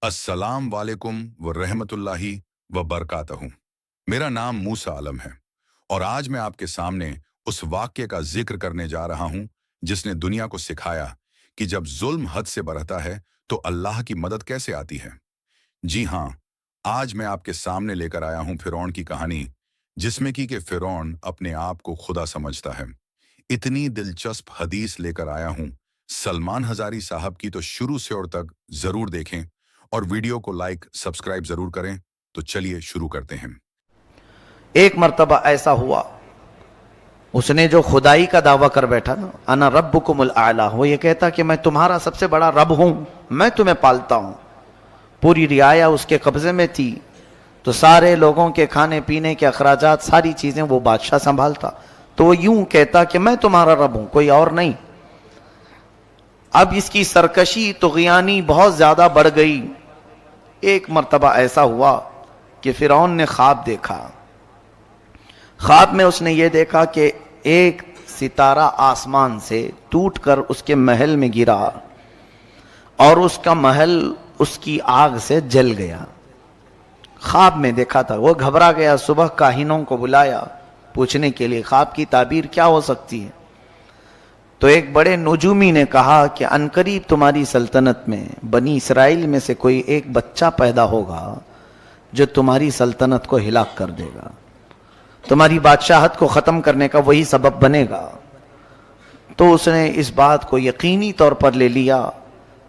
السلام علیکم ورحمۃ اللہ وبرکاتہ۔ میرا نام موسیٰ عالم ہے اور آج میں آپ کے سامنے اس واقعے کا ذکر کرنے جا رہا ہوں جس نے دنیا کو سکھایا کہ جب ظلم حد سے بڑھتا ہے تو اللہ کی مدد کیسے آتی ہے۔ جی ہاں، آج میں آپ کے سامنے لے کر آیا ہوں فرعون کی کہانی، جس میں کہ فرعون اپنے آپ کو خدا سمجھتا ہے۔ اتنی دلچسپ حدیث لے کر آیا ہوں، سلمان ہزاری صاحب کی تو شروع سے اور تک ضرور دیکھیں اور ویڈیو کو لائک سبسکرائب ضرور کریں۔ تو چلیے شروع کرتے ہیں۔ ایک مرتبہ ایسا ہوا، اس نے جو خدائی کا دعویٰ کر بیٹھا نا، انا ربکم الاعلی، وہ یہ کہتا کہ میں تمہارا سب سے بڑا رب ہوں، میں تمہیں پالتا ہوں۔ پوری رعایا اس کے قبضے میں تھی، تو سارے لوگوں کے کھانے پینے کے اخراجات، ساری چیزیں وہ بادشاہ سنبھالتا، تو وہ یوں کہتا کہ میں تمہارا رب ہوں، کوئی اور نہیں۔ اب اس کی سرکشی طغیانی بہت زیادہ بڑھ گئی۔ ایک مرتبہ ایسا ہوا کہ فرعون نے خواب دیکھا۔ خواب میں اس نے یہ دیکھا کہ ایک ستارہ آسمان سے ٹوٹ کر اس کے محل میں گرا اور اس کا محل اس کی آگ سے جل گیا۔ خواب میں دیکھا تھا، وہ گھبرا گیا، صبح کاہنوں کو بلایا پوچھنے کے لیے خواب کی تعبیر کیا ہو سکتی ہے۔ تو ایک بڑے نجومی نے کہا کہ عنقریب تمہاری سلطنت میں بنی اسرائیل میں سے کوئی ایک بچہ پیدا ہوگا جو تمہاری سلطنت کو ہلاک کر دے گا، تمہاری بادشاہت کو ختم کرنے کا وہی سبب بنے گا۔ تو اس نے اس بات کو یقینی طور پر لے لیا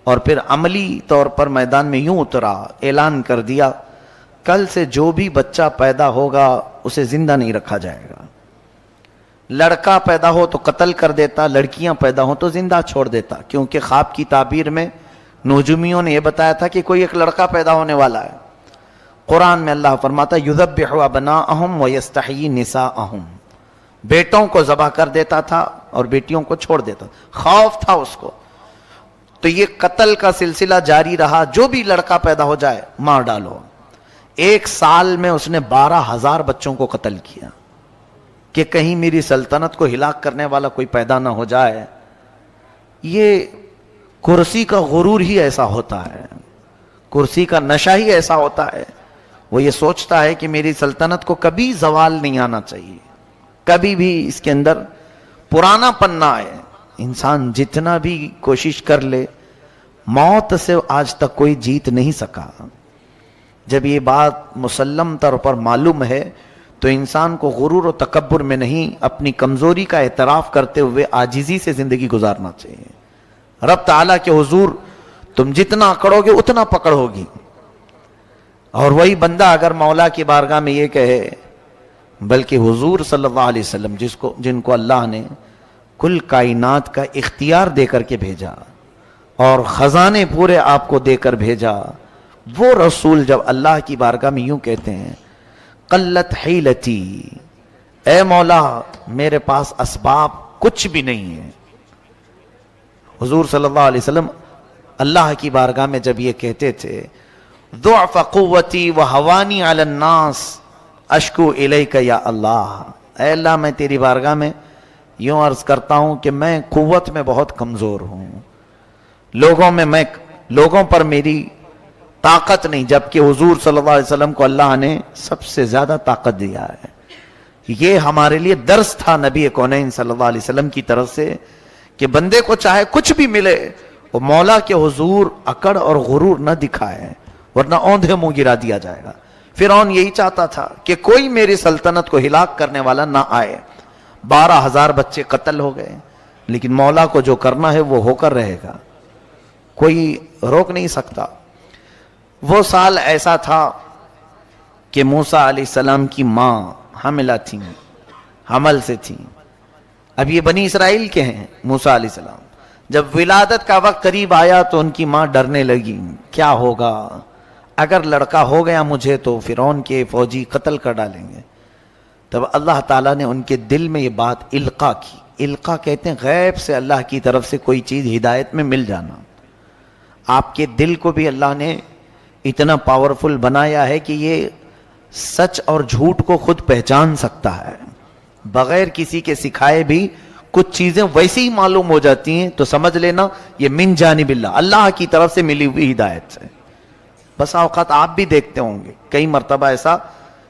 اور پھر عملی طور پر میدان میں یوں اترا، اعلان کر دیا کل سے جو بھی بچہ پیدا ہوگا اسے زندہ نہیں رکھا جائے گا۔ لڑکا پیدا ہو تو قتل کر دیتا، لڑکیاں پیدا ہو تو زندہ چھوڑ دیتا، کیونکہ خواب کی تعبیر میں نجومیوں نے یہ بتایا تھا کہ کوئی ایک لڑکا پیدا ہونے والا ہے۔ قرآن میں اللہ فرماتا یذبح ابناءہم ویستحیی نساءہم، بیٹوں کو ذبح کر دیتا تھا اور بیٹیوں کو چھوڑ دیتا، خوف تھا اس کو۔ تو یہ قتل کا سلسلہ جاری رہا، جو بھی لڑکا پیدا ہو جائے مار ڈالو۔ ایک سال میں اس نے 12,000 بچوں کو قتل کیا کہ کہیں میری سلطنت کو ہلاک کرنے والا کوئی پیدا نہ ہو جائے۔ یہ کرسی کا غرور ہی ایسا ہوتا ہے، کرسی کا نشہ ہی ایسا ہوتا ہے۔ وہ یہ سوچتا ہے کہ میری سلطنت کو کبھی زوال نہیں آنا چاہیے، کبھی بھی اس کے اندر پرانا پن نہ آئے۔ انسان جتنا بھی کوشش کر لے، موت سے آج تک کوئی جیت نہیں سکا۔ جب یہ بات مسلم طور پر معلوم ہے تو انسان کو غرور و تکبر میں نہیں، اپنی کمزوری کا اعتراف کرتے ہوئے عاجزی سے زندگی گزارنا چاہیے۔ رب تعالیٰ کے حضور تم جتنا اکڑو گے اتنا پکڑ ہوگی۔ اور وہی بندہ اگر مولا کی بارگاہ میں یہ کہے، بلکہ حضور صلی اللہ علیہ وسلم جن کو اللہ نے کل کائنات کا اختیار دے کر کے بھیجا اور خزانے پورے آپ کو دے کر بھیجا، وہ رسول جب اللہ کی بارگاہ میں یوں کہتے ہیں قلت حیلتی، اے مولا میرے پاس اسباب کچھ بھی نہیں ہے۔ حضور صلی اللہ علیہ وسلم اللہ کی بارگاہ میں جب یہ کہتے تھے ضعف قوتی وہوانی علی الناس اشکو الیک یا اللہ، اے اللہ میں تیری بارگاہ میں یوں عرض کرتا ہوں کہ میں قوت میں بہت کمزور ہوں، لوگوں پر میری طاقت نہیں، جبکہ حضور صلی اللہ علیہ وسلم کو اللہ نے سب سے زیادہ طاقت دیا ہے۔ یہ ہمارے لیے درس تھا نبی کونین صلی اللہ علیہ وسلم کی طرف سے کہ بندے کو چاہے کچھ بھی ملے وہ مولا کے حضور اکڑ اور غرور نہ دکھائے، ورنہ اوندھے منہ گرا دیا جائے گا۔ فرعون یہی چاہتا تھا کہ کوئی میری سلطنت کو ہلاک کرنے والا نہ آئے۔ 12,000 بچے قتل ہو گئے، لیکن مولا کو جو کرنا ہے وہ ہو کر رہے گا، کوئی روک نہیں سکتا۔ وہ سال ایسا تھا کہ موسیٰ علیہ السلام کی ماں حاملہ تھیں، حمل سے تھیں۔ اب یہ بنی اسرائیل کے ہیں موسیٰ علیہ السلام۔ جب ولادت کا وقت قریب آیا تو ان کی ماں ڈرنے لگی، کیا ہوگا اگر لڑکا ہو گیا مجھے تو فرعون کے فوجی قتل کر ڈالیں گے۔ تب اللہ تعالیٰ نے ان کے دل میں یہ بات القا کی۔ القا کہتے ہیں غیب سے اللہ کی طرف سے کوئی چیز ہدایت میں مل جانا۔ آپ کے دل کو بھی اللہ نے اتنا پاورفل بنایا ہے کہ یہ سچ اور جھوٹ کو خود پہچان سکتا ہے، بغیر کسی کے سکھائے بھی کچھ چیزیں ویسی ہی معلوم ہو جاتی ہیں تو سمجھ لینا یہ من جانب اللہ، اللہ کی طرف سے ملی ہوئی ہدایت سے۔ بسا اوقات آپ بھی دیکھتے ہوں گے کئی مرتبہ ایسا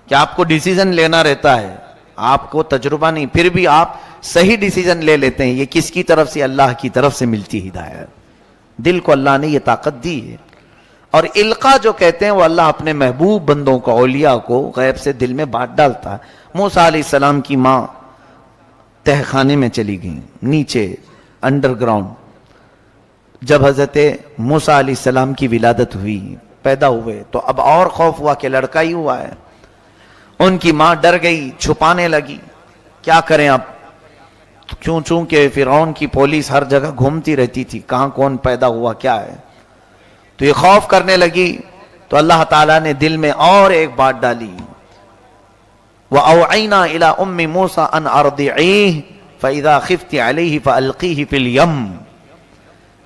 کہ آپ کو ڈیسیزن لینا رہتا ہے, آپ کو تجربہ نہیں, پھر بھی آپ صحیح ڈیسیزن لے لیتے ہیں. یہ کس کی طرف سے؟ اللہ کی طرف سے ملتی ہدایت. دل کو اللہ نے یہ طاقت دی ہے. اور القا جو کہتے ہیں وہ اللہ اپنے محبوب بندوں کو, اولیاء کو غیب سے دل میں بانٹ ڈالتا ہے. موسیٰ علیہ السلام کی ماں تہ خانے میں چلی گئی, نیچے انڈر گراؤنڈ. جب حضرت موسیٰ علیہ السلام کی ولادت ہوئی, پیدا ہوئے, تو اب اور خوف ہوا کہ لڑکا ہی ہوا ہے. ان کی ماں ڈر گئی, چھپانے لگی. کیا کریں اب, چونکہ فرعون کی پولیس ہر جگہ گھومتی رہتی تھی, کہاں کون پیدا ہوا کیا ہے, تو یہ خوف کرنے لگی. تو اللہ تعالیٰ نے دل میں اور ایک بات ڈالی, وَأَوْعَيْنَا إِلَىٰ أُمِّ مُوسَىٰ أَنْ أَرْضِعِيهِ فَإِذَا خِفْتِ عَلَيْهِ فَأَلْقِيهِ فِي الْيَمِّ.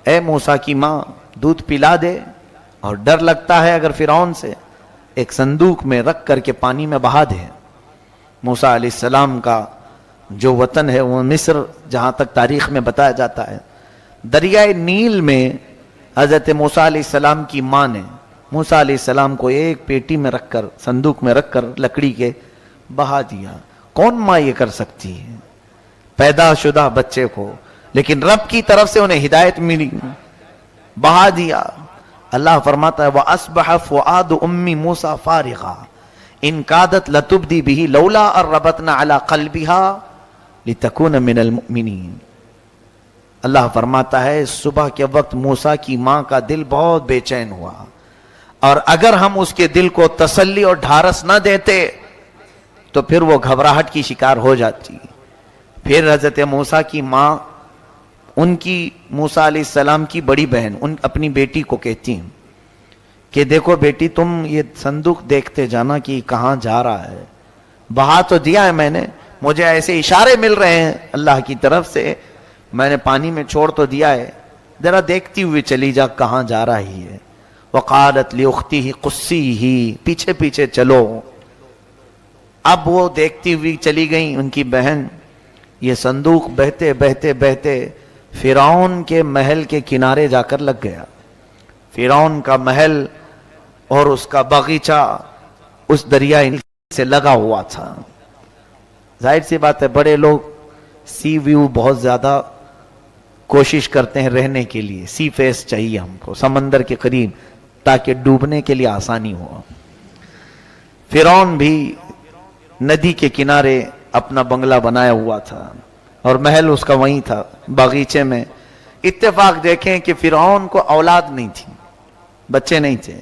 اے موسیٰ کی ماں دودھ پلا دے, اور ڈر لگتا ہے اگر فرعون سے, ایک صندوق میں رکھ کر کے پانی میں بہا دے. موسیٰ علیہ السلام کا جو وطن ہے وہ مصر, جہاں تک تاریخ میں بتایا جاتا ہے, دریائے نیل میں حضرت موسیٰ علیہ السلام کی ماں نے موسیٰ علیہ السلام کو ایک پیٹی میں رکھ کر, صندوق میں رکھ کر لکڑی کے بہا دیا. کون ماں یہ کر سکتی ہے پیدا شدہ بچے کو؟ لیکن رب کی طرف سے انہیں ہدایت ملی, بہا دیا. اللہ فرماتا ہے وَأَصْبَحَ فُؤَادُ أُمِّ مُوسَىٰ فَارِغًا إِن كَادَتْ لَتُبْدِي بِهِ لَوْلَا أَن رَّبَطْنَا عَلَىٰ قَلْبِهَا لِتَكُونَ مِنَ الْمُؤْمِنِينَ. اللہ فرماتا ہے صبح کے وقت موسیٰ کی ماں کا دل بہت بے چین ہوا, اور اگر ہم اس کے دل کو تسلی اور ڈھارس نہ دیتے تو پھر وہ گھبراہٹ کی شکار ہو جاتی. پھر حضرت موسیٰ کی ماں ان کی موسیٰ علیہ السلام کی بڑی بہن اپنی بیٹی کو کہتی ہیں کہ دیکھو بیٹی, تم یہ صندوق دیکھتے جانا کہ کہاں جا رہا ہے. بہا تو دیا ہے میں نے, مجھے ایسے اشارے مل رہے ہیں اللہ کی طرف سے, میں نے پانی میں چھوڑ تو دیا ہے, ذرا دیکھتی ہوئی چلی جا کہاں جا رہی ہے. وقالت لأختہ قصیہ, پیچھے پیچھے چلو. اب وہ دیکھتی ہوئی چلی گئیں ان کی بہن. یہ صندوق بہتے بہتے بہتے فرعون کے محل کے کنارے جا کر لگ گیا. فرعون کا محل اور اس کا باغیچہ اس دریائے سے لگا ہوا تھا. ظاہر سی بات ہے بڑے لوگ سی ویو بہت زیادہ کوشش کرتے ہیں رہنے کے لیے, سی فیس چاہیے ہم کو, سمندر کے قریب, تاکہ ڈوبنے کے لیے آسانی ہو. فرعون بھی ندی کے کنارے اپنا بنگلہ بنایا ہوا تھا اور محل اس کا وہیں تھا باغیچے میں. اتفاق دیکھیں کہ فرعون کو اولاد نہیں تھی, بچے نہیں تھے.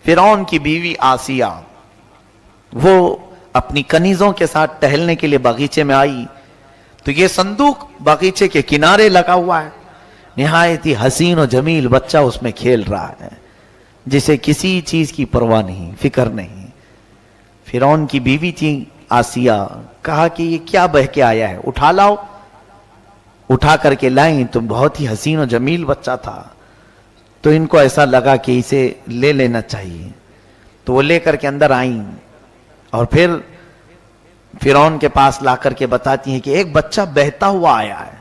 فرعون کی بیوی آسیہ وہ اپنی کنیزوں کے ساتھ ٹہلنے کے لیے باغیچے میں آئی, تو یہ صندوق باغیچے کے کنارے لگا ہوا ہے. نہایت ہی حسین و جمیل بچہ اس میں کھیل رہا ہے, جسے کسی چیز کی پرواہ نہیں, فکر نہیں. فرعون کی بیوی تھی آسیہ, کہا کہ یہ کیا بہ کے آیا ہے, اٹھا لاؤ. اٹھا کر کے لائیں تو بہت ہی حسین و جمیل بچہ تھا, تو ان کو ایسا لگا کہ اسے لے لینا چاہیے, تو وہ لے کر کے اندر آئیں اور پھر فرعون کے پاس لا کر کے بتاتی ہیں کہ ایک بچہ بہتا ہوا آیا ہے.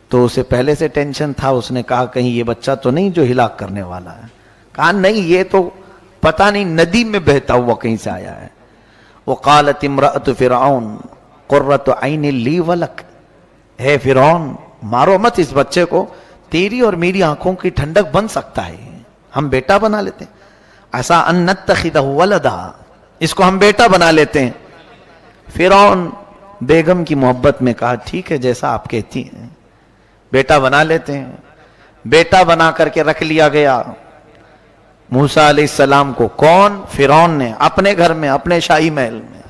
تو اسے پہلے سے ٹینشن تھا, اس نے کہا کہیں یہ بچہ تو نہیں جو ہلاک کرنے والا ہے. کہا نہیں, یہ تو پتہ نہیں ندی میں بہتا ہوا کہیں سے آیا ہے. وقالت امرأة فرعون قرۃ عین لی ولک, ہے فرعون مارو مت اس بچے کو, تیری اور میری آنکھوں کی ٹھنڈک بن سکتا ہے, ہم بیٹا بنا لیتے ہیں. عسیٰ ان نتخذہ ولدا, اس کو ہم بیٹا بنا لیتے ہیں. فرعون بیگم کی محبت میں کہا ٹھیک ہے جیسا آپ کہتی ہیں, بیٹا بنا لیتے ہیں. بیٹا بنا کر کے رکھ لیا گیا موسیٰ علیہ السلام کو. کون؟ فرعون نے اپنے گھر میں, اپنے شاہی محل میں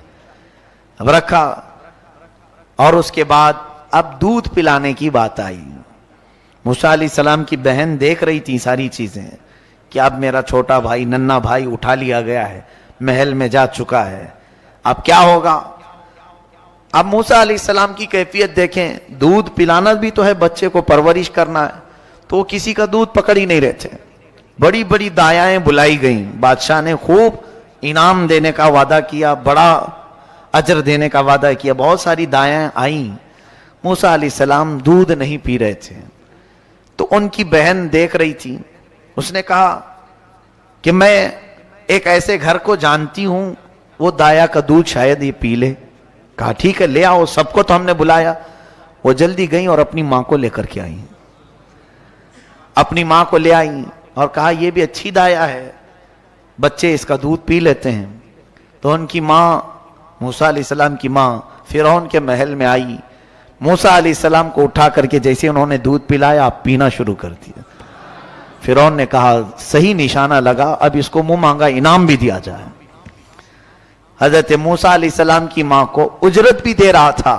اب رکھا. اور اس کے بعد اب دودھ پلانے کی بات آئی. موسیٰ علیہ السلام کی بہن دیکھ رہی تھی ساری چیزیں کہ اب میرا چھوٹا بھائی, ننھا بھائی اٹھا لیا گیا ہے, محل میں جا چکا ہے, اب کیا ہوگا. اب موسیٰ علیہ السلام کی کیفیت دیکھیں, دودھ پلانا بھی تو ہے, بچے کو پرورش کرنا ہے, تو وہ کسی کا دودھ پکڑ ہی نہیں رہے تھے. بڑی بڑی دایائیں بلائی گئیں, بادشاہ نے خوب انعام دینے کا وعدہ کیا, بڑا اجر دینے کا وعدہ کیا, بہت ساری دایائیں آئیں. موسیٰ علیہ السلام دودھ نہیں پی رہے تھے, تو ان کی بہن دیکھ رہی تھی. اس نے کہا کہ میں ایک ایسے گھر کو جانتی ہوں وہ دایا کا دودھ شاید یہ پی لے. کہا ٹھیک ہے لے آؤ, سب کو تو ہم نے بلایا. وہ جلدی گئیں اور اپنی ماں کو لے کر کے آئیں, اپنی ماں کو لے آئیں اور کہا یہ بھی اچھی دایا ہے, بچے اس کا دودھ پی لیتے ہیں. تو ان کی ماں, موسیٰ علیہ السلام کی ماں, فرعون کے محل میں آئی. موسیٰ علیہ السلام کو اٹھا کر کے جیسے انہوں نے دودھ پلایا آپ پینا شروع کر دیا. فرعون نے کہا صحیح نشانہ لگا, اب اس کو منہ مانگا انعام بھی دیا جائے. حضرت موسیٰ علیہ السلام کی ماں کو اجرت بھی دے رہا تھا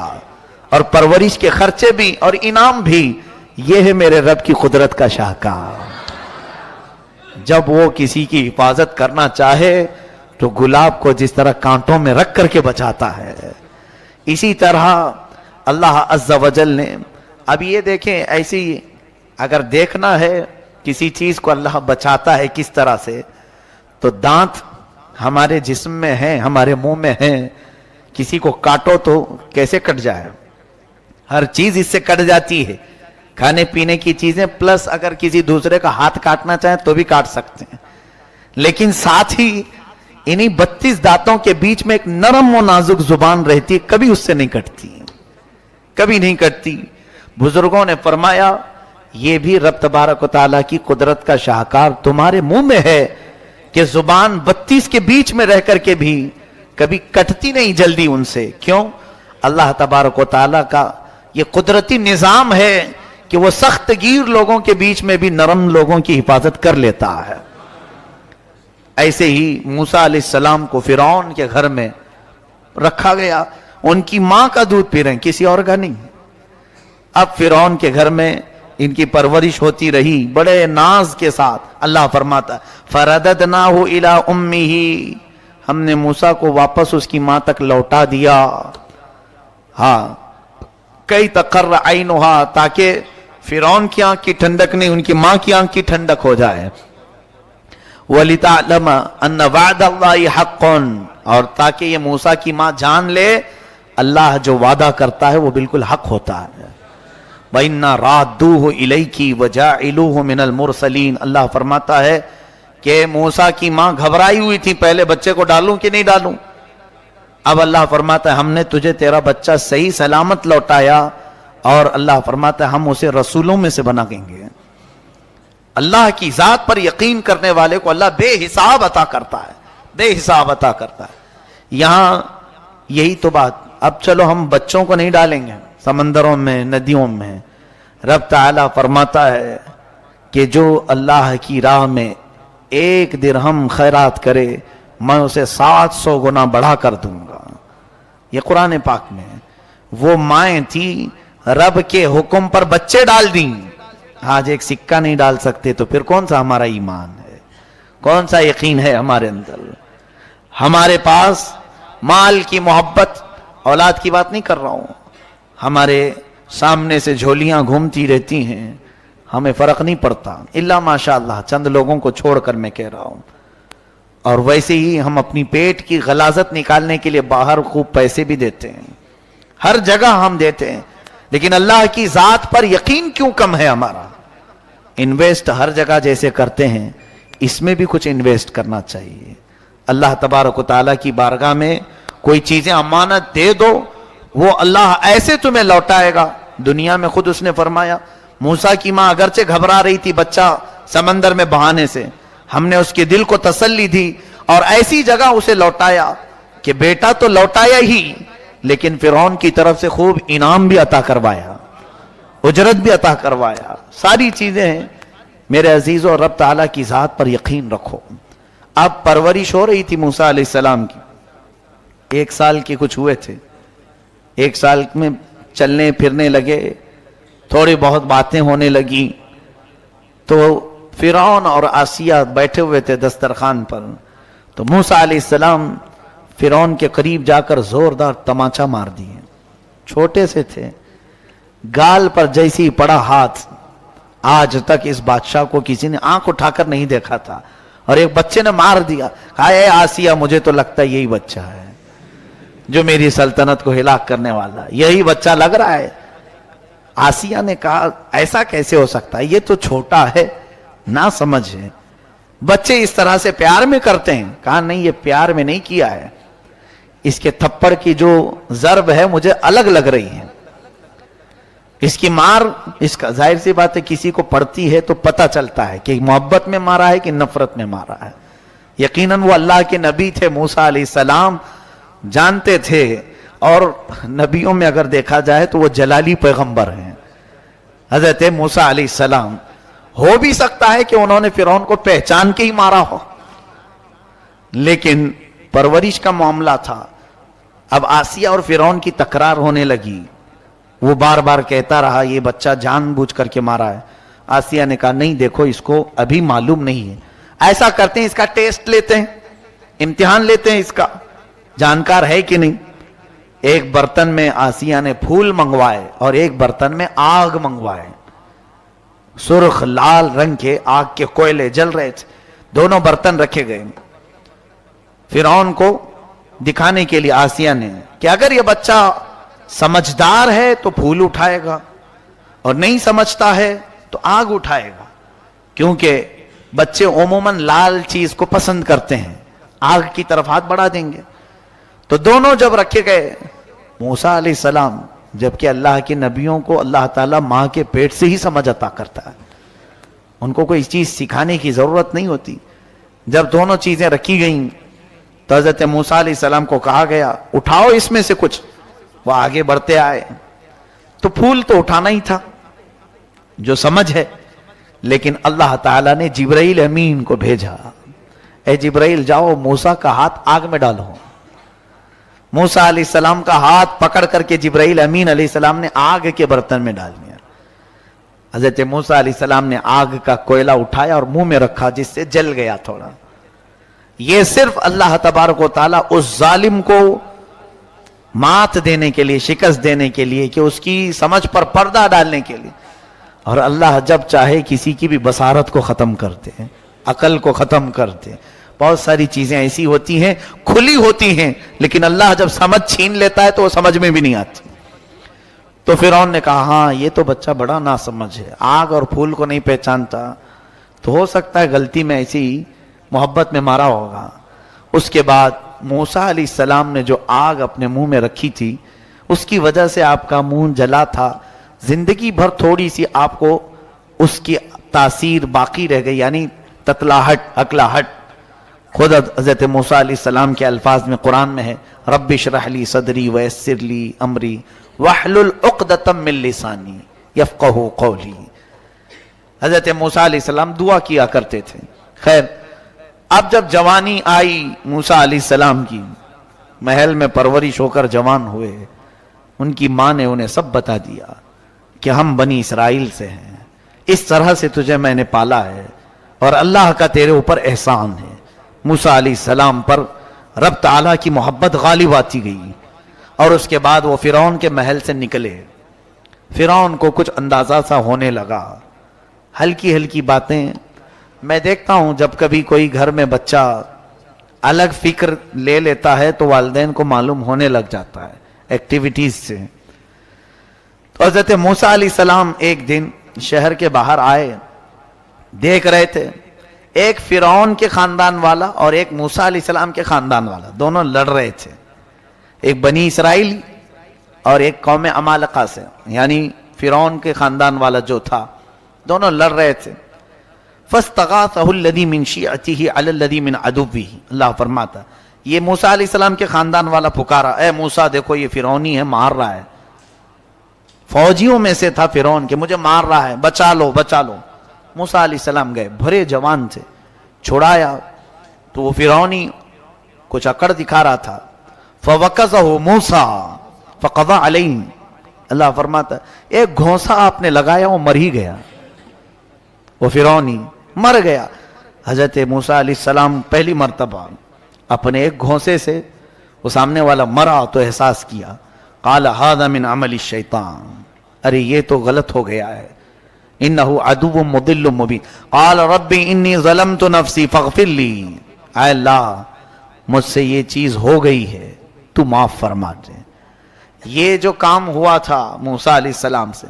اور پرورش کے خرچے بھی اور انعام بھی. یہ ہے میرے رب کی قدرت کا شاہکار. جب وہ کسی کی حفاظت کرنا چاہے تو گلاب کو جس طرح کانٹوں میں رکھ کر کے بچاتا ہے, اسی طرح اللہ عز و جل نے. اب یہ دیکھیں ایسی اگر دیکھنا ہے کسی چیز کو اللہ بچاتا ہے کس طرح سے, تو دانت ہمارے جسم میں ہیں, ہمارے منہ میں ہیں. کسی کو کاٹو تو کیسے کٹ جائے, ہر چیز اس سے کٹ جاتی ہے, کھانے پینے کی چیزیں, پلس اگر کسی دوسرے کا ہاتھ کاٹنا چاہیں تو بھی کاٹ سکتے ہیں. لیکن ساتھ ہی انہی 32 دانتوں کے بیچ میں ایک نرم و نازک زبان رہتی ہے, کبھی اس سے نہیں کٹتی, کبھی نہیں کٹتی. بزرگوں نے فرمایا یہ بھی رب تبارک و تعالیٰ کی قدرت کا شاہکار تمہارے منہ میں ہے کہ زبان 32 کے بیچ میں رہ کر کے بھی کبھی کٹتی نہیں جلدی ان سے. کیوں؟ اللہ تبارک و تعالیٰ کا یہ قدرتی نظام ہے کہ وہ سخت گیر لوگوں کے بیچ میں بھی نرم لوگوں کی حفاظت کر لیتا ہے. ایسے ہی موسیٰ علیہ السلام کو فرعون کے گھر میں رکھا گیا, ان کی ماں کا دودھ پی رہے ہیں, کسی اور کا نہیں. اب فرعون کے گھر میں ان کی پرورش ہوتی رہی بڑے ناز کے ساتھ. اللہ فرماتا فَرَدَدْنَاهُ إِلَىٰ أُمِّهِ, ہم نے موسیٰ کو واپس اس کی ماں تک لوٹا دیا. ہاں, کئی تقر عینها, تاکہ فرعون کی آنکھ کی ٹھنڈک نہیں, ان کی ماں کی آنکھ کی ٹھنڈک ہو جائے. وَلِتَعْلَمَ أَنَّ وَعْدَ اللَّهِ حَقٌّ, اور تاکہ یہ موسیٰ کی ماں جان لے اللہ جو وعدہ کرتا ہے وہ بالکل حق ہوتا ہے. وَإِنَّا رَادُّوهُ إِلَيْكِ وَجَاعِلُوهُ مِنَ الْمُرْسَلِينَ, اللہ فرماتا ہے کہ موسیٰ کی ماں گھبرائی ہوئی تھی پہلے بچے کو ڈالوں کہ نہیں ڈالوں. اب اللہ فرماتا ہے ہم نے تجھے تیرا بچہ صحیح سلامت لوٹایا, اور اللہ فرماتا ہے ہم اسے رسولوں میں سے بنا دیں گے. اللہ کی ذات پر یقین کرنے والے کو اللہ بے حساب عطا کرتا ہے, بے حساب عطا کرتا ہے. یہاں یہی تو بات. اب چلو ہم بچوں کو نہیں ڈالیں گے سمندروں میں, ندیوں میں. رب تعالیٰ فرماتا ہے کہ جو اللہ کی راہ میں 1 درہم خیرات کرے میں اسے 700 گنا بڑھا کر دوں گا. یہ قرآن پاک میں. وہ مائیں تھی رب کے حکم پر بچے ڈال دیں. آج ایک سکہ نہیں ڈال سکتے تو پھر کون سا ہمارا ایمان ہے, کون سا یقین ہے ہمارے اندر. ہمارے پاس مال کی محبت, اولاد کی بات نہیں کر رہا ہوں, ہمارے سامنے سے جھولیاں گھومتی رہتی ہیں, ہمیں فرق نہیں پڑتا الا ماشاءاللہ چند لوگوں کو چھوڑ کر میں کہہ رہا ہوں. اور ویسے ہی ہم اپنی پیٹ کی غلاظت نکالنے کے لیے باہر خوب پیسے بھی دیتے ہیں, ہر جگہ ہم دیتے ہیں, لیکن اللہ کی ذات پر یقین کیوں کم ہے ہمارا. انویسٹ ہر جگہ جیسے کرتے ہیں اس میں بھی کچھ انویسٹ کرنا چاہیے. اللہ تبارک و تعالیٰ کی بارگاہ میں کوئی چیزیں امانت دے دو, وہ اللہ ایسے تمہیں لوٹائے گا. دنیا میں خود اس نے فرمایا موسیٰ کی ماں اگرچہ گھبرا رہی تھی بچہ سمندر میں بہانے سے, ہم نے اس کے دل کو تسلی دی اور ایسی جگہ اسے لوٹایا کہ بیٹا تو لوٹایا ہی, لیکن فرعون کی طرف سے خوب انعام بھی عطا کروایا, اجرت بھی عطا کروایا. ساری چیزیں ہیں. میرے عزیزو, رب تعالیٰ کی ذات پر یقین رکھو. اب پرورش ہو رہی تھی موسیٰ علیہ السلام کی, 1 سال کے کچھ ہوئے تھے. 1 سال میں چلنے پھرنے لگے, تھوڑی بہت باتیں ہونے لگی. تو فرعون اور آسیہ بیٹھے ہوئے تھے دسترخوان پر, تو موسیٰ علیہ السلام فرعون کے قریب جا کر زوردار تماچا مار دیے. چھوٹے سے تھے, گال پر جیسی پڑا ہاتھ, آج تک اس بادشاہ کو کسی نے آنکھ اٹھا کر نہیں دیکھا تھا, اور ایک بچے نے مار دیا. کہا اے آسیہ مجھے تو لگتا ہے یہی بچہ ہے جو میری سلطنت کو ہلاک کرنے والا, یہی بچہ لگ رہا ہے. آسیہ نے کہا ایسا کیسے ہو سکتا ہے, یہ تو چھوٹا ہے, نہ سمجھ ہے. بچے اس طرح سے پیار میں کرتے ہیں. کہا نہیں، یہ پیار میں نہیں کیا ہے، اس کے تھپڑ کی جو ضرب ہے مجھے الگ لگ رہی ہے. اس کی مار، اس کا ظاہر سی بات ہے کسی کو پڑتی ہے تو پتہ چلتا ہے کہ محبت میں مارا ہے کہ نفرت میں مارا ہے. یقیناً وہ اللہ کے نبی تھے موسیٰ علیہ السلام، جانتے تھے. اور نبیوں میں اگر دیکھا جائے تو وہ جلالی پیغمبر ہیں حضرت موسیٰ علیہ السلام. ہو بھی سکتا ہے کہ انہوں نے فرعون کو پہچان کے ہی مارا ہو، لیکن پرورش کا معاملہ تھا. اب آسیہ اور فرعون کی تکرار ہونے لگی. وہ بار بار کہتا رہا یہ بچہ جان بوجھ کر کے مارا ہے. آسیہ نے کہا نہیں دیکھو، اس کو ابھی معلوم نہیں ہے. ایسا کرتے ہیں اس کا ٹیسٹ لیتے ہیں، امتحان لیتے ہیں اس کا، جانکار ہے کہ نہیں. ایک برتن میں آسیہ نے پھول منگوائے اور ایک برتن میں آگ منگوائے. سرخ لال رنگ کے آگ کے کوئلے جل رہے تھے. دونوں برتن رکھے گئے فرعون کو دکھانے کے لیے آسیہ نے کہ اگر یہ بچہ سمجھدار ہے تو پھول اٹھائے گا، اور نہیں سمجھتا ہے تو آگ اٹھائے گا. کیونکہ بچے عموماً لال چیز کو پسند کرتے ہیں، آگ کی طرف ہاتھ بڑھا دیں گے. تو دونوں جب رکھے گئے، موسیٰ علیہ السلام، جبکہ اللہ کے نبیوں کو اللہ تعالیٰ ماں کے پیٹ سے ہی سمجھ عطا کرتا ہے، ان کو کوئی چیز سکھانے کی ضرورت نہیں ہوتی. جب دونوں چیزیں رکھی گئیں تو حضرت موسیٰ علیہ السلام کو کہا گیا اٹھاؤ اس میں سے کچھ. وہ آگے بڑھتے آئے تو پھول تو اٹھانا ہی تھا جو سمجھ ہے، لیکن اللہ تعالیٰ نے جبرائیل امین کو بھیجا. اے جبرائیل جاؤ موسیٰ کا ہاتھ آگ میں ڈالو. موسیٰ علیہ السلام کا ہاتھ پکڑ کر کے جبرائیل امین علیہ السلام نے آگ کے برتن میں ڈال دیا. حضرت موسیٰ علیہ السلام نے آگ کا کوئلہ اٹھایا اور منہ میں رکھا، جس سے جل گیا تھوڑا. یہ صرف اللہ تبارک و تعالیٰ اس ظالم کو مات دینے کے لیے، شکست دینے کے لیے، کہ اس کی سمجھ پر پردہ ڈالنے کے لیے. اور اللہ جب چاہے کسی کی بھی بصارت کو ختم کرتے ہیں، عقل کو ختم کرتے ہیں. بہت ساری چیزیں ایسی ہوتی ہیں کھلی ہوتی ہیں، لیکن اللہ جب سمجھ چھین لیتا ہے تو وہ سمجھ میں بھی نہیں آتی. تو فرعون نے کہا ہاں یہ تو بچہ بڑا ناسمجھ ہے، آگ اور پھول کو نہیں پہچانتا، تو ہو سکتا ہے غلطی میں ایسی محبت میں مارا ہوگا. اس کے بعد موسیٰ علیہ السلام نے جو آگ اپنے منہ میں رکھی تھی اس کی وجہ سے آپ کا منہ جلا تھا. زندگی بھر تھوڑی سی آپ کو اس کی تاثیر باقی رہ گئی، یعنی تتلاہٹ، اکلاہٹ. خود حضرت موسیٰ علیہ السلام کے الفاظ میں قرآن میں ہے رب اشرح لی صدری ویسر لی امری واحلل عقدۃ من لسانی یفقہوا قولی. حضرت موسیٰ علیہ السلام دعا کیا کرتے تھے. خیر، اب جب جوانی آئی موسیٰ علیہ السلام کی، محل میں پرورش ہو کر جوان ہوئے، ان کی ماں نے انہیں سب بتا دیا کہ ہم بنی اسرائیل سے ہیں، اس طرح سے تجھے میں نے پالا ہے اور اللہ کا تیرے اوپر احسان ہے. موسیٰ علیہ السلام پر رب تعالیٰ کی محبت غالب آتی گئی. اور اس کے بعد وہ فرعون کے محل سے نکلے. فرعون کو کچھ اندازہ سا ہونے لگا، ہلکی ہلکی باتیں. میں دیکھتا ہوں جب کبھی کوئی گھر میں بچہ الگ فکر لے لیتا ہے تو والدین کو معلوم ہونے لگ جاتا ہے ایکٹیویٹیز سے. تو حضرت موسیٰ علیہ السلام ایک دن شہر کے باہر آئے، دیکھ رہے تھے ایک فرعون کے خاندان والا اور ایک موسیٰ علیہ السلام کے خاندان والا، دونوں لڑ رہے تھے. ایک بنی اسرائیل اور ایک قوم عمالقہ سے، یعنی فرعون کے خاندان والا جو تھا، دونوں لڑ رہے تھے. فَاسْتَغَاثَهُ الَّذِي مِنْ شِيعَتِهِ عَلَى الَّذِي مِنْ عَدُوِّهِ. اللہ فرماتا یہ موسیٰ علیہ السلام کے خاندان والا پکارا اے موسیٰ دیکھو یہ فرعونی ہے، مار رہا ہے. فوجیوں میں سے تھا فرعون کہ مجھے مار رہا ہے، بچا لو بچا لو. موسیٰ علیہ السلام گئے، بھرے جوان تھے، چھڑایا تو وہ فرعونی کچھ اکڑ دکھا رہا تھا. فَوَقَذَهُ مُوسَىٰ فَقَضَى عَلَيْهِ. اللہ فرماتا ایک گھونسا آپ نے لگایا وہ مر ہی گیا، وہ فرعونی مر گیا. حضرت موسیٰ علیہ السلام پہلی مرتبہ اپنے ایک گھونسے سے وہ سامنے والا مرا تو احساس کیا. قال هذا من عمل الشیطان. ارے یہ تو غلط ہو گیا ہے، انه عدو مضل مبین. قال رب انی ظلمت نفسی فاغفر لی. اے اللہ مجھ سے یہ چیز ہو گئی ہے، تو معاف فرما دے. یہ جو کام ہوا تھا موسیٰ علیہ السلام سے،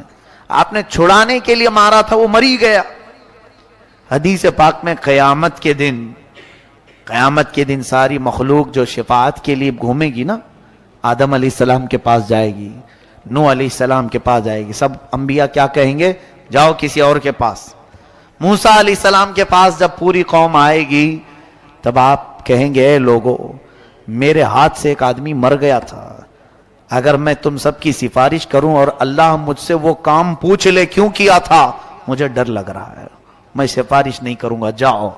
آپ نے چھڑانے کے لیے مارا تھا، وہ مر ہی گیا. حدیث پاک میں قیامت کے دن ساری مخلوق جو شفاعت کے لیے گھومے گی نا، آدم علیہ السلام کے پاس جائے گی، نوح علیہ السلام کے پاس جائے گی، سب انبیاء کیا کہیں گے؟ جاؤ کسی اور کے پاس۔ موسیٰ علیہ السلام کے پاس جب پوری قوم آئے گی تب آپ کہیں گے، اے لوگو، میرے ہاتھ سے ایک آدمی مر گیا تھا، اگر میں تم سب کی سفارش کروں اور اللہ مجھ سے وہ کام پوچھ لے کیوں کیا تھا، مجھے ڈر لگ رہا ہے، میں سفارش نہیں کروں گا، جاؤ۔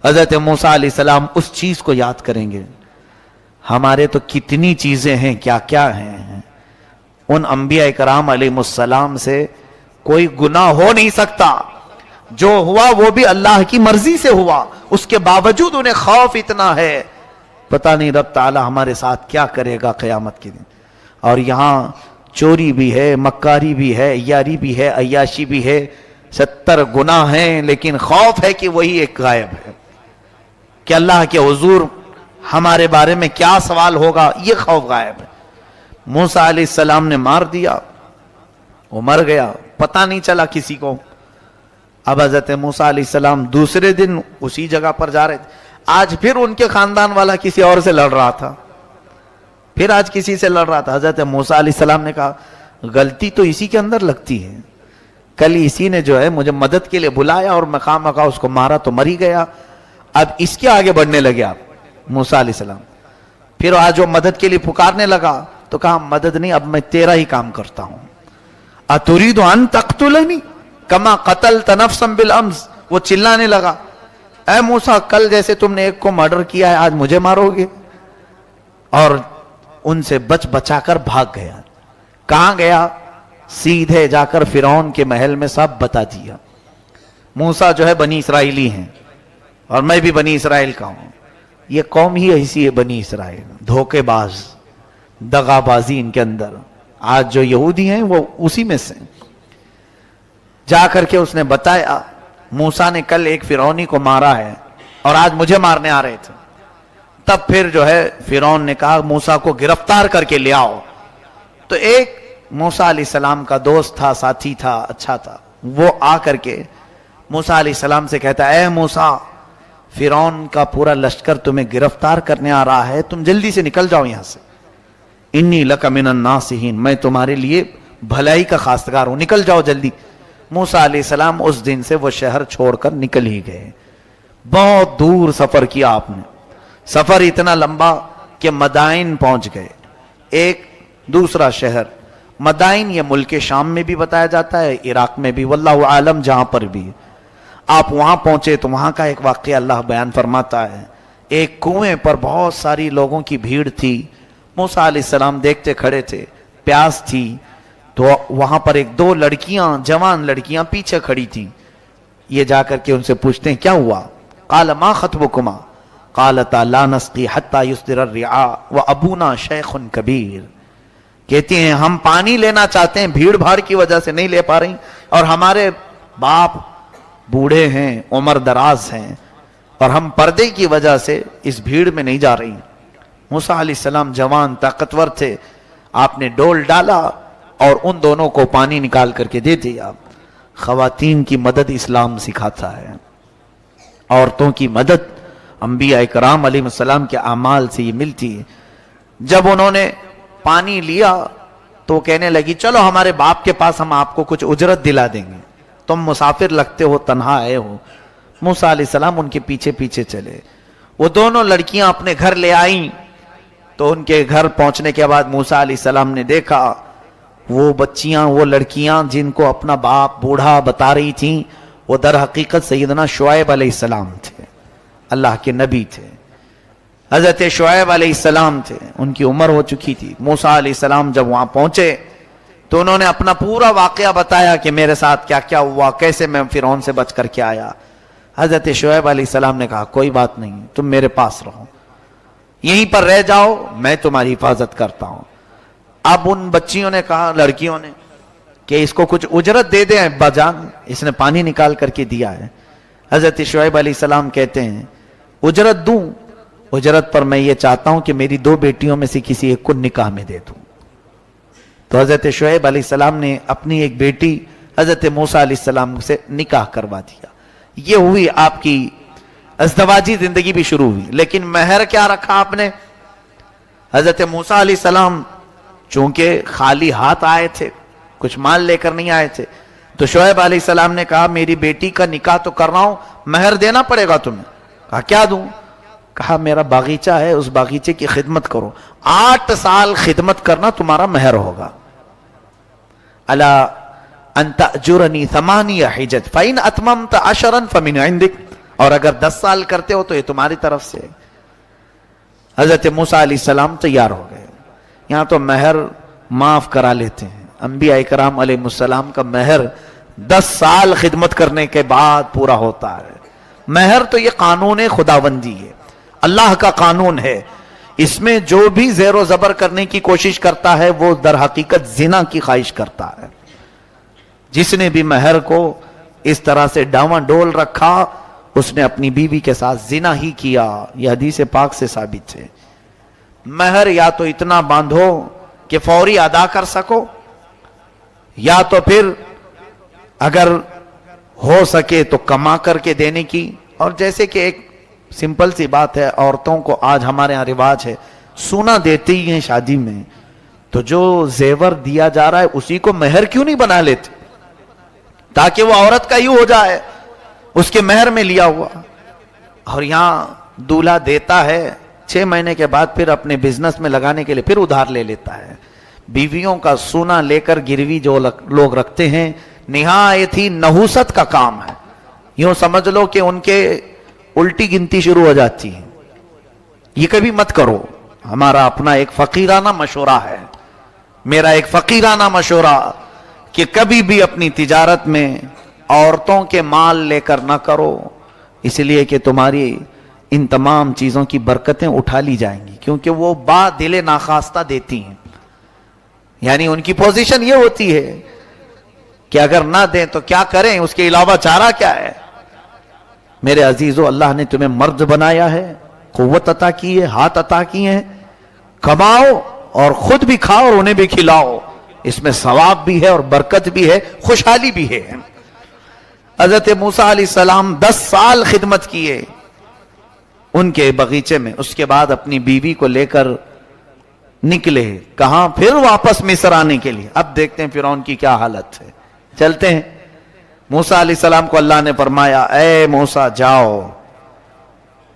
حضرت موسیٰ علیہ السلام اس چیز کو یاد کریں گے۔ ہمارے تو کتنی چیزیں ہیں، کیا کیا ہیں، ان انبیاء کرام علیہ السلام سے کوئی گناہ ہو نہیں سکتا، جو ہوا وہ بھی اللہ کی مرضی سے ہوا، اس کے باوجود انہیں خوف اتنا ہے، پتہ نہیں رب تعالی ہمارے ساتھ کیا کرے گا قیامت کے دن۔ اور یہاں چوری بھی ہے، مکاری بھی ہے، یاری بھی ہے، عیاشی بھی ہے، 70 گناہ ہیں، لیکن خوف ہے کہ وہی ایک غائب ہے، کہ اللہ کے حضور ہمارے بارے میں کیا سوال ہوگا، یہ خوف غائب ہے۔ موسیٰ علیہ السلام نے مار دیا، وہ مر گیا، پتہ نہیں چلا کسی کو۔ اب حضرت موسیٰ علیہ السلام دوسرے دن اسی جگہ پر جا رہے تھے، آج پھر ان کے خاندان والا کسی اور سے لڑ رہا تھا، پھر آج کسی سے لڑ رہا تھا۔ حضرت موسیٰ علیہ السلام نے کہا، غلطی تو اسی کے اندر لگتی ہے، کل اسی نے جو ہے مجھے مدد کے لیے بلایا اور میں خواہ مخواہ اس کو مارا تو مر ہی گیا، اب اس کے آگے بڑھنے لگے آپ موسیٰ علیہ السلام۔ پھر آج وہ مدد کے لیے پکارنے لگا تو کہا، مدد نہیں، اب میں تیرا ہی کام کرتا ہوں۔ اتريد ان تقتلنی کما قتلت نفسا بالامس، وہ چلانے لگا، اے موسیٰ، کل جیسے تم نے ایک کو مرڈر کیا ہے آج مجھے مارو گے؟ اور ان سے بچا کر بھاگ گیا۔ کہاں گیا؟ سیدھے جا کر فرعون کے محل میں سب بتا دیا۔ موسیٰ جو ہے بنی اسرائیلی ہیں اور میں بھی بنی اسرائیل کا ہوں، یہ قوم ہی ایسی ہے بنی اسرائیل، دھوکے باز، دغا بازی ان کے اندر، آج جو یہودی ہیں وہ اسی میں سے۔ جا کر کے اس نے بتایا، موسیٰ نے کل ایک فرعونی کو مارا ہے اور آج مجھے مارنے آ رہے تھے۔ تب پھر جو ہے فرعون نے کہا، موسیٰ کو گرفتار کر کے لے آؤ۔ تو ایک موسیٰ علیہ السلام کا دوست تھا، ساتھی تھا، اچھا تھا، وہ آ کر کے موسیٰ علیہ السلام سے کہتا ہے، اے موسیٰ، فرعون کا پورا لشکر تمہیں گرفتار کرنے آ رہا ہے، تم جلدی سے نکل جاؤ یہاں سے، انی لک من الناصحین، میں تمہارے لیے بھلائی کا خواستگار ہوں، نکل جاؤ جلدی۔ موسیٰ علیہ السلام اس دن سے وہ شہر چھوڑ کر نکل ہی گئے۔ بہت دور سفر کیا آپ نے، سفر اتنا لمبا کہ مدائن پہنچ گئے، ایک دوسرا شہر مدائن، یہ ملک شام میں بھی بتایا جاتا ہے، عراق میں بھی، واللہ عالم جہاں پر بھی۔ آپ وہاں پہنچے تو وہاں کا ایک واقعہ اللہ بیان فرماتا ہے، ایک کنویں پر بہت ساری لوگوں کی بھیڑ تھی، موسیٰ علیہ السلام دیکھتے کھڑے تھے، پیاس تھی، تو وہاں پر ایک دو لڑکیاں، جوان لڑکیاں پیچھے کھڑی تھیں۔ یہ جا کر کے ان سے پوچھتے ہیں، کیا ہوا؟ قال ما خطبکما قالتا لا نسقی حتی یصدر الرعاء وابونا شیخ کبیر، کہتی ہیں ہم پانی لینا چاہتے ہیں، بھیڑ بھاڑ کی وجہ سے نہیں لے پا رہی، اور ہمارے باپ بوڑھے ہیں، عمر دراز ہیں، اور ہم پردے کی وجہ سے اس بھیڑ میں نہیں جا رہی۔ موسیٰ علیہ السلام جوان طاقتور تھے، آپ نے ڈول ڈالا اور ان دونوں کو پانی نکال کر کے دے دیا۔ خواتین کی مدد اسلام سکھاتا ہے، عورتوں کی مدد انبیاء کرام علیہ السلام کے اعمال سے یہ ملتی ہے۔ جب انہوں نے پانی لیا تو کہنے لگی، چلو ہمارے باپ کے پاس، ہم آپ کو کچھ اجرت دلا دیں گے، تم مسافر لگتے ہو، تنہا آئے ہو۔ موسیٰ علیہ السلام ان کے پیچھے پیچھے چلے، وہ دونوں لڑکیاں اپنے گھر لے آئیں، تو ان کے گھر پہنچنے کے بعد موسیٰ علیہ السلام نے دیکھا وہ بچیاں، وہ لڑکیاں جن کو اپنا باپ بوڑھا بتا رہی تھیں، وہ در حقیقت سیدنا شعیب علیہ السلام تھے، اللہ کے نبی تھے، حضرت شعیب علیہ السلام تھے، ان کی عمر ہو چکی تھی۔ موسیٰ علیہ السلام جب وہاں پہنچے تو انہوں نے اپنا پورا واقعہ بتایا کہ میرے ساتھ کیا کیا ہوا، کیسے میں فرعون سے بچ کر کے آیا۔ حضرت شعیب علیہ السلام نے کہا، کوئی بات نہیں، تم میرے پاس رہو، یہیں پر رہ جاؤ، میں تمہاری حفاظت کرتا ہوں۔ اب ان بچیوں نے کہا، لڑکیوں نے، کہ اس کو کچھ اجرت دے دیں ابا جان، اس نے پانی نکال کر کے دیا ہے۔ حضرت شعیب علیہ السلام کہتے ہیں، اجرت دوں؟ اجرت پر میں یہ چاہتا ہوں کہ میری 2 بیٹیوں میں سے کسی ایک کو نکاح میں دے دوں۔ تو حضرت شعیب علیہ السلام نے اپنی ایک بیٹی حضرت موسیٰ علیہ السلام سے نکاح کروا دیا۔ یہ ہوئی آپ کی ازدواجی زندگی بھی شروع ہوئی. لیکن مہر کیا رکھا آپ نے؟ حضرت موسیٰ علیہ السلام چونکہ خالی ہاتھ آئے تھے, کچھ مال لے کر نہیں آئے تھے, تو شعیب علیہ السلام نے کہا میری بیٹی کا نکاح تو کر رہا ہوں, مہر دینا پڑے گا تمہیں. کہا کیا دوں؟ کہا میرا باغیچہ ہے, اس باغیچے کی خدمت کرو, 8 سال خدمت کرنا تمہارا مہر ہوگا. الا ان تأجرنی 8 حجج فإن اتممت 10 فمن عندک, اور اگر 10 سال کرتے ہو تو یہ تمہاری طرف سے. حضرت موسیٰ علیہ السلام تیار ہو گئے. یہاں تو مہر معاف کرا لیتے ہیں. انبیاء کرام علیہ السلام کا مہر 10 سال خدمت کرنے کے بعد پورا ہوتا ہے. مہر تو یہ قانون خداوندی ہے, اللہ کا قانون ہے. اس میں جو بھی زیر و زبر کرنے کی کوشش کرتا ہے وہ در حقیقت زنا کی خواہش کرتا ہے. جس نے بھی مہر کو اس طرح سے ڈاواں ڈول رکھا اس نے اپنی بیوی کے ساتھ زنا ہی کیا. یہ حدیث پاک سے ثابت ہے. مہر یا تو اتنا باندھو کہ فوری ادا کر سکو, یا تو پھر اگر ہو سکے تو کما کر کے دینے کی. اور جیسے کہ ایک سمپل سی بات ہے, عورتوں کو آج ہمارے ہاں رواج ہے سونا دیتے ہی ہیں شادی میں, تو جو زیور دیا جا رہا ہے اسی کو مہر کیوں نہیں بنا لیتے تاکہ وہ عورت کا ہی ہو جائے, اس کے مہر میں لیا ہوا. اور یہاں دولہا دیتا ہے 6 مہینے کے بعد پھر اپنے بزنس میں لگانے کے لیے پھر ادھار لے لیتا ہے. بیویوں کا سونا لے کر گروی جو لوگ رکھتے ہیں نہایت ہی نحوست کا کام ہے. یوں سمجھ لو کہ ان کے الٹی گنتی شروع ہو جاتی ہے. یہ کبھی مت کرو. ہمارا اپنا ایک فقیرانہ مشورہ ہے, میرا ایک فقیرانہ مشورہ کہ کبھی بھی اپنی تجارت میں عورتوں کے مال لے کر نہ کرو, اس لیے کہ تمہاری ان تمام چیزوں کی برکتیں اٹھا لی جائیں گی, کیونکہ وہ با دل ناخواستہ دیتی ہیں. یعنی ان کی پوزیشن یہ ہوتی ہے کہ اگر نہ دیں تو کیا کریں, اس کے علاوہ چارہ کیا ہے. میرے عزیزو, اللہ نے تمہیں مرد بنایا ہے, قوت عطا کی ہے, ہاتھ عطا کیے ہیں, کماؤ اور خود بھی کھاؤ اور انہیں بھی کھلاؤ. اس میں ثواب بھی ہے اور برکت بھی ہے, خوشحالی بھی ہے. حضرت موسیٰ علیہ السلام 10 سال خدمت کیے ان کے بغیچے میں. اس کے بعد اپنی بیوی کو لے کر نکلے. کہاں؟ پھر واپس مصر آنے کے لیے. اب دیکھتے ہیں فرعون کی کیا حالت ہے. چلتے ہیں. موسیٰ علیہ السلام کو اللہ نے فرمایا اے موسیٰ جاؤ,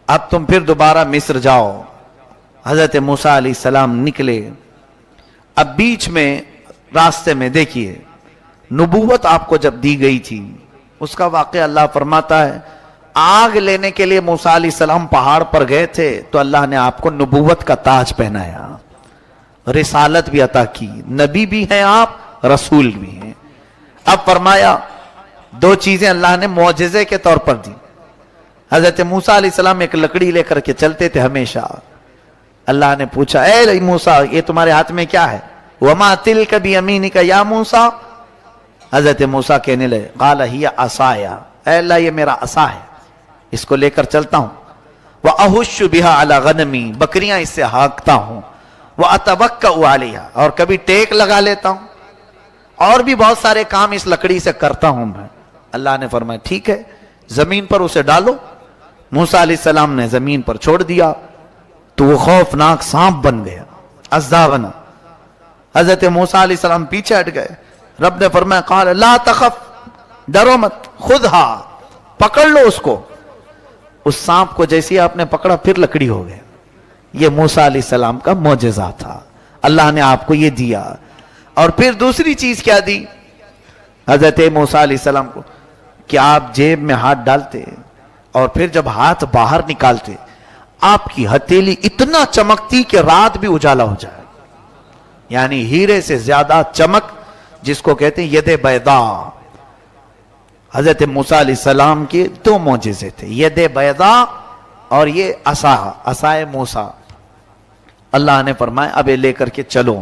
اب تم پھر دوبارہ مصر جاؤ. حضرت موسیٰ علیہ السلام نکلے. اب بیچ میں راستے میں دیکھیے نبوت آپ کو جب دی گئی تھی اس کا واقعہ اللہ فرماتا ہے, آگ لینے کے لیے موسیٰ علیہ السلام پہاڑ پر گئے تھے تو اللہ نے آپ کو نبوت کا تاج پہنایا, رسالت بھی عطا کی, نبی بھی ہیں آپ, رسول بھی ہیں. اب فرمایا 2 چیزیں اللہ نے معجزے کے طور پر دی. حضرت موسیٰ علیہ السلام ایک لکڑی لے کر کے چلتے تھے ہمیشہ. اللہ نے پوچھا اے موسیٰ یہ تمہارے ہاتھ میں کیا ہے؟ وما تلک بیمینک یا موسیٰ. حضرت موسیٰ کہنے لگے قال ہی عصایا, اے اللہ یہ میرا عصا ہے, اس کو لے کر چلتا ہوں. وأحش بها على غنمی, بکریاں اس سے ہانکتا ہوں. وأتوکأ علیہا, اور کبھی ٹیک لگا لیتا ہوں, اور بھی بہت سارے کام اس لکڑی سے کرتا ہوں میں. اللہ نے فرمایا ٹھیک ہے زمین پر اسے ڈالو. موسیٰ علیہ السلام نے زمین پر چھوڑ دیا تو وہ خوفناک سانپ بن گیا, اژدھا بنا. حضرت موسیٰ علیہ السلام پیچھے ہٹ گئے. رب نے فرمایا قال لا تخف, ڈرو مت, خودھا, پکڑ لو اس کو. اس سانپ کو جیسے آپ نے پکڑا پھر لکڑی ہو گیا. یہ موسیٰ علیہ السلام کا معجزہ تھا, اللہ نے آپ کو یہ دیا. اور پھر دوسری چیز کیا دی حضرت موسیٰ علیہ السلام کو کہ آپ جیب میں ہاتھ ڈالتے اور پھر جب ہاتھ باہر نکالتے آپ کی ہتھیلی اتنا چمکتی کہ رات بھی اجالا ہو جائے. یعنی ہیرے سے زیادہ چمک, جس کو کہتے ہیں ید بیضاء. حضرت موسیٰ علیہ السلام کے 2 معجزے تھے, ید بیضاء اور یہ عصا, عصائے موسیٰ. اللہ نے فرمایا اب یہ لے کر کے چلو.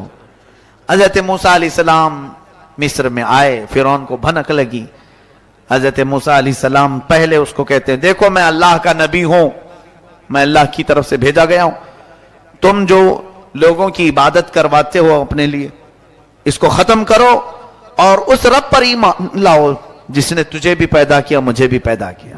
حضرت موسیٰ علیہ السلام مصر میں آئے, فرعون کو بھنک لگی. حضرت موسیٰ علیہ السلام پہلے اس کو کہتے ہیں دیکھو میں اللہ کا نبی ہوں, میں اللہ کی طرف سے بھیجا گیا ہوں, تم جو لوگوں کی عبادت کرواتے ہو اپنے لیے اس کو ختم کرو اور اس رب پر ایمان لاؤ جس نے تجھے بھی پیدا کیا مجھے بھی پیدا کیا.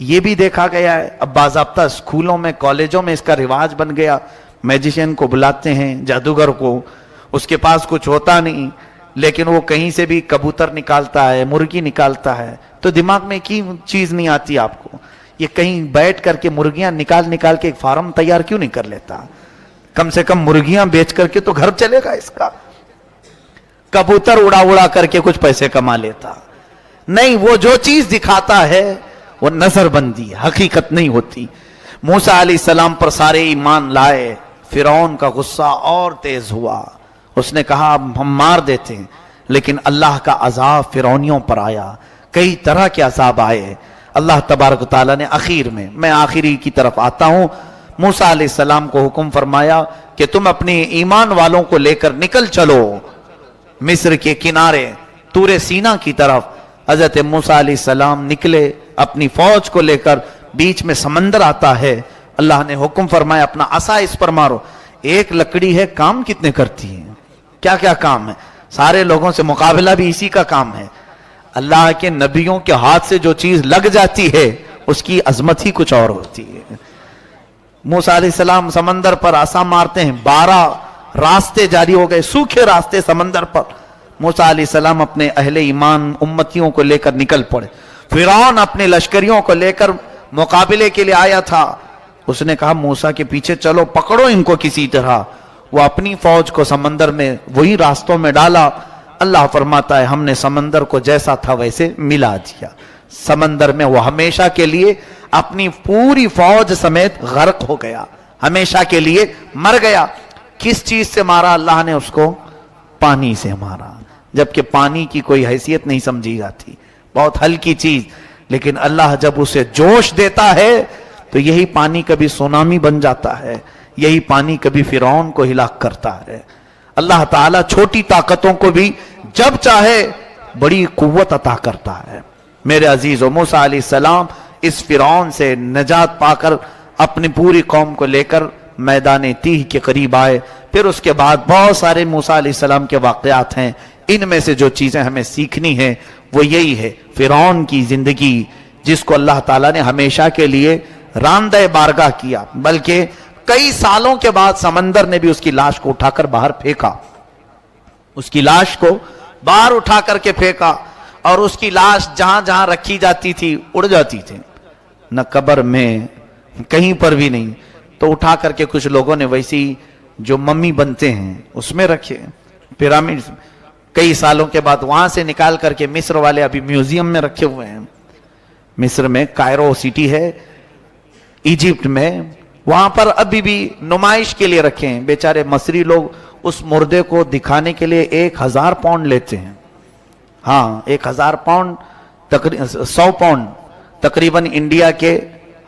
یہ بھی دیکھا گیا ہے، اب باضابطہ اسکولوں میں کالجوں میں اس کا رواج بن گیا، میجیشین کو بلاتے ہیں، جادوگر کو، اس کے پاس کچھ ہوتا نہیں لیکن وہ کہیں سے بھی کبوتر نکالتا ہے، مرغی نکالتا ہے، تو دماغ میں کی چیز نہیں آتی آپ کو، یہ کہیں بیٹھ کر کے مرغیاں نکال نکال کے ایک فارم تیار کیوں نہیں کر لیتا؟ کم سے کم مرغیاں بیچ کر کے تو گھر چلے گا اس کا، کبوتر اڑا اڑا کر کے کچھ پیسے کما لیتا نہیں، وہ جو چیز دکھاتا ہے وہ نظر بندی، حقیقت نہیں ہوتی۔ موسیٰ علیہ السلام پر سارے ایمان لائے، فرعون کا غصہ اور تیز ہوا، اس نے کہا ہم مار دیتے ہیں، لیکن اللہ کا عذاب فرعونیوں پر آیا، کئی طرح کے عذاب آئے۔ اللہ تبارک و تعالیٰ نے آخر میں آخری کی طرف آتا ہوں، موسیٰ علیہ السلام کو حکم فرمایا کہ تم اپنے ایمان والوں کو لے کر نکل چلو مصر کے کنارے طور سینا کی طرف۔ حضرت موسیٰ علیہ السلام نکلے اپنی فوج کو لے کر، بیچ میں سمندر آتا ہے، اللہ نے حکم فرمایا اپنا عصا اس پر مارو۔ ایک لکڑی ہے، کام کتنے کرتی ہے، کیا کیا کام ہے، سارے لوگوں سے مقابلہ بھی اسی کا کام ہے۔ اللہ کے نبیوں کے ہاتھ سے جو چیز لگ جاتی ہے اس کی عظمت ہی کچھ اور ہوتی ہے۔ موسیٰ علیہ السلام سمندر پر عصا مارتے ہیں، 12 راستے جاری ہو گئے، سوکھے راستے سمندر پر۔ موسیٰ علیہ السلام اپنے اہل ایمان امتیوں کو لے کر نکل پڑے۔ فرعون اپنے لشکریوں کو لے کر مقابلے کے لیے آیا تھا، اس نے کہا موسیٰ کے پیچھے چلو، پکڑو ان کو کسی طرح۔ وہ اپنی فوج کو سمندر میں وہی راستوں میں ڈالا، اللہ فرماتا ہے ہم نے سمندر کو جیسا تھا ویسے ملا دیا، سمندر میں وہ ہمیشہ کے لیے اپنی پوری فوج سمیت غرق ہو گیا، ہمیشہ کے لیے مر گیا۔ کس چیز سے مارا اللہ نے اس کو؟ پانی سے مارا، جبکہ پانی کی کوئی حیثیت نہیں سمجھی جاتی، بہت ہلکی چیز، لیکن اللہ جب اسے جوش دیتا ہے تو یہی پانی کبھی سونامی بن جاتا ہے، یہی پانی کبھی فرعون کو ہلاک کرتا ہے۔ اللہ تعالیٰ چھوٹی طاقتوں کو بھی جب چاہے بڑی قوت عطا کرتا ہے۔ میرے عزیزو، موسیٰ علیہ السلام اس فرعون سے نجات پا کر اپنی پوری قوم کو لے کر میدان تیہ کے قریب آئے۔ پھر اس کے بعد بہت سارے موسیٰ علیہ السلام کے واقعات ہیں، ان میں سے جو چیزیں ہمیں سیکھنی ہیں وہ یہی ہے، فرعون کی زندگی جس کو اللہ تعالیٰ نے ہمیشہ کے لیے راندہ بارگاہ کیا، بلکہ کئی سالوں کے بعد سمندر نے بھی اس کی لاش کو اٹھا کر باہر پھینکا، اس کی لاش کو باہر اٹھا کر کے پھینکا، اور اس کی لاش جہاں جہاں رکھی جاتی تھی اڑ جاتی تھی، نہ قبر میں کہیں پر بھی نہیں، تو اٹھا کر کے کچھ لوگوں نے ویسی جو ممی بنتے ہیں اس میں رکھے، پیرامڈ، کئی سالوں کے بعد وہاں سے نکال کر کے مصر والے ابھی میوزیم میں رکھے ہوئے ہیں، مصر میں کائرو سٹی ہے ایجپٹ میں، وہاں پر ابھی بھی نمائش کے لیے رکھے ہیں۔ بیچارے مصری لوگ اس مردے کو دکھانے کے لیے 1000 پاؤنڈ لیتے ہیں، ہاں 1000 پاؤنڈ 100 پاؤنڈ تقریباً انڈیا کے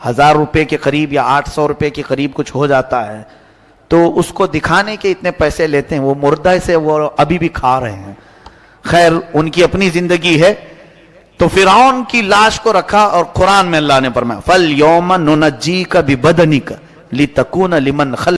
1000 روپے کے قریب یا 800 روپے کے قریب کچھ ہو جاتا ہے، تو اس کو دکھانے کے اتنے پیسے لیتے ہیں، وہ مردہ سے وہ ابھی بھی کھا رہے ہیں۔ خیر ان کی اپنی زندگی ہے۔ تو فرعون کی لاش کو رکھا، اور قرآن میں اللہ نے فرمایا فَالْيَوْمَ نُنَجِّيكَ بِبَدَنِكَ لِتَكُونَ لِمَنْ خَلْفَكَ